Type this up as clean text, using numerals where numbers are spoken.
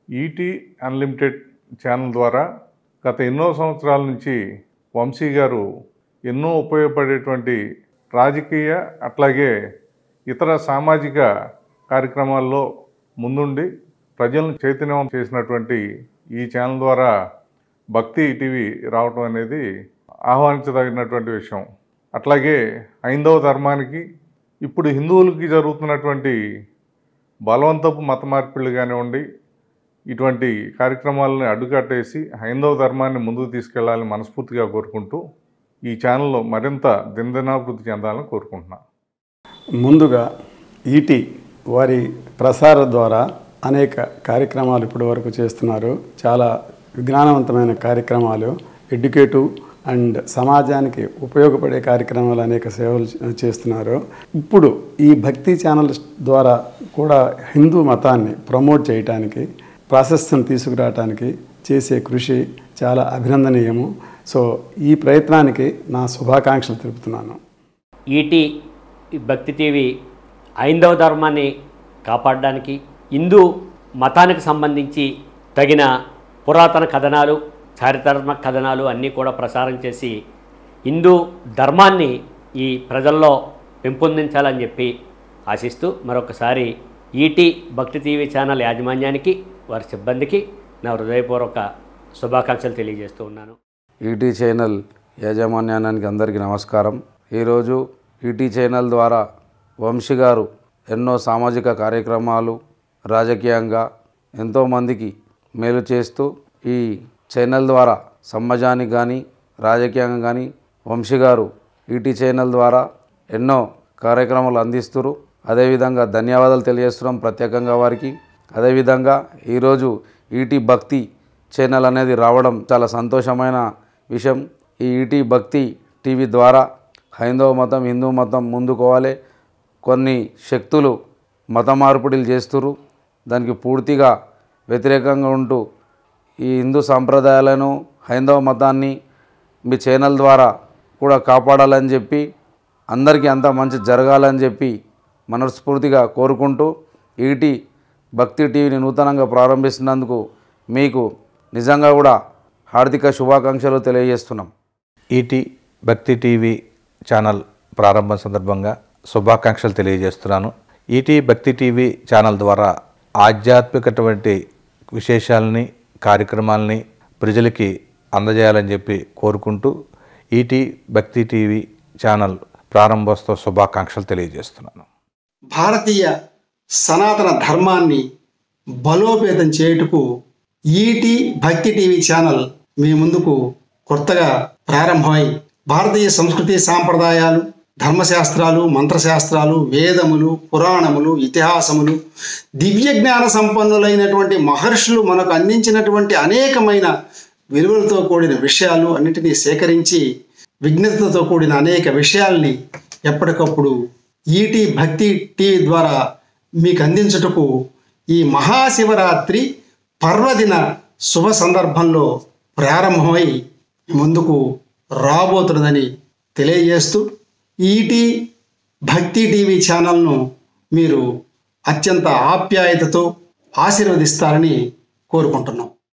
ఈటీ unlimited channel ద్వారా గత ఎన్నో సంవత్సరాల నుంచి వంశీ గారు ఎన్నో ఉపయోగపడేటువంటి రాజకీయ అట్లాగే ఇతర సామాజిక కార్యక్రమాల్లో ముందుండి ప్రజలను చైతన్యం చేసినటువంటి ఈ ఛానల్ ద్వారా భక్తి టీవీ రావటం అనేది ఆహ్వానించదగినటువంటి విషయం. అట్లాగే హైందవ ధర్మానికి ఇప్పుడు హిందువులకి జరుగుతున్నటువంటి బలవంతపు మత మార్పిళ్ళు కానివ్వండి, ఇటువంటి కార్యక్రమాలను అడ్డుకట్టేసి హైందవ ధర్మాన్ని ముందుకు తీసుకెళ్లాలని మనస్ఫూర్తిగా కోరుకుంటూ ఈ ఛానల్లో మరింత దినదినాభివృద్ధి చెందాలని కోరుకుంటున్నాను. ముందుగా ఈటీ వారి ప్రసార ద్వారా అనేక కార్యక్రమాలు ఇప్పటి వరకు చేస్తున్నారు. చాలా విజ్ఞానవంతమైన కార్యక్రమాలు, ఎడ్యుకేటివ్ అండ్ సమాజానికి ఉపయోగపడే కార్యక్రమాలు అనేక సేవలు చేస్తున్నారు. ఇప్పుడు ఈ భక్తి ఛానల్ ద్వారా కూడా హిందూ మతాన్ని ప్రమోట్ చేయడానికి, ప్రాశస్త్యం తీసుకురావడానికి చేసే కృషి చాలా అభినందనీయము. సో ఈ ప్రయత్నానికి నా శుభాకాంక్షలు తెలుపుతున్నాను. ఈటీ భక్తి టీవీ హైందవ ధర్మాన్ని కాపాడడానికి, హిందూ మతానికి సంబంధించి తగిన పురాతన కథనాలు, చారిత్రాత్మక కథనాలు అన్నీ కూడా ప్రసారం చేసి హిందూ ధర్మాన్ని ఈ ప్రజల్లో పెంపొందించాలని చెప్పి ఆశిస్తూ మరొకసారి ఈటీ భక్తి టీవీ ఛానల్ యాజమాన్యానికి, వారి సిబ్బందికి నా హృదయపూర్వక శుభాకాంక్షలు తెలియజేస్తూ ఉన్నాను. ఈటీ ఛానల్ యాజమాన్యానికి అందరికీ నమస్కారం. ఈరోజు ఈటీ ఛానల్ ద్వారా వంశీ గారు ఎన్నో సామాజిక కార్యక్రమాలు, రాజకీయంగా ఎంతోమందికి మేలు చేస్తూ ఈ ఛానల్ ద్వారా సమాజానికి కానీ రాజకీయంగా కానీ వంశీ గారు ఈటీ ఛానల్ ద్వారా ఎన్నో కార్యక్రమాలు అందిస్తున్నారు. అదేవిధంగా ధన్యవాదాలు తెలియజేస్తున్నాం ప్రత్యేకంగా వారికి. అదేవిధంగా ఈరోజు ఈటీ భక్తి ఛానల్ అనేది రావడం చాలా సంతోషమైన విషయం. ఈ ఈటీ భక్తి టీవీ ద్వారా హైందవ మతం, హిందూ మతం ముందుకోవాలి. కొన్ని శక్తులు మత మార్పిడిలు చేస్తున్నారు. దానికి పూర్తిగా వ్యతిరేకంగా ఉంటూ ఈ హిందూ సాంప్రదాయాలను, హైందవ మతాన్ని మీ ఛానల్ ద్వారా కూడా కాపాడాలని చెప్పి, అందరికీ అంతా మంచి జరగాలని చెప్పి మనస్ఫూర్తిగా కోరుకుంటూ ఈటీ భక్తి టీవీని నూతనంగా ప్రారంభిస్తున్నందుకు మీకు నిజంగా కూడా హార్దిక శుభాకాంక్షలు తెలియజేస్తున్నాం. ఈటీ భక్తి టీవీ ఛానల్ ప్రారంభం సందర్భంగా శుభాకాంక్షలు తెలియజేస్తున్నాను. ఈటీ భక్తి టీవీ ఛానల్ ద్వారా ఆధ్యాత్మికటువంటి విశేషాలని, కార్యక్రమాలని ప్రజలకి అందజేయాలని చెప్పి కోరుకుంటూ ఈటీ భక్తి టీవీ ఛానల్ ప్రారంభోత్సవ శుభాకాంక్షలు తెలియజేస్తున్నాను. భారతీయ సనాతన ధర్మాన్ని బలోపేతం చేయుటకు ఈటీ భక్తి టీవీ ఛానల్ మీ ముందుకు కొత్తగా ప్రారంభమై భారతీయ సంస్కృతి సాంప్రదాయాలు, ధర్మశాస్త్రాలు, మంత్రశాస్త్రాలు, వేదములు, పురాణములు, ఇతిహాసములు, దివ్య జ్ఞాన సంపన్నులైనటువంటి మహర్షులు మనకు అందించినటువంటి అనేకమైన విలువలతో కూడిన విషయాలు అన్నిటినీ సేకరించి విజ్ఞతతో కూడిన అనేక విషయాల్ని ఎప్పటికప్పుడు ఈటీ భక్తి టీవీ ద్వారా మీకు అందించుటకు ఈ మహాశివరాత్రి పర్వదిన శుభ సందర్భంలో ప్రారంభమై ముందుకు రాబోతున్నదని తెలియజేస్తూ ఈటీ భక్తి టీవీ ఛానల్ను మీరు అత్యంత ఆప్యాయతతో ఆశీర్వదిస్తారని కోరుకుంటున్నాం.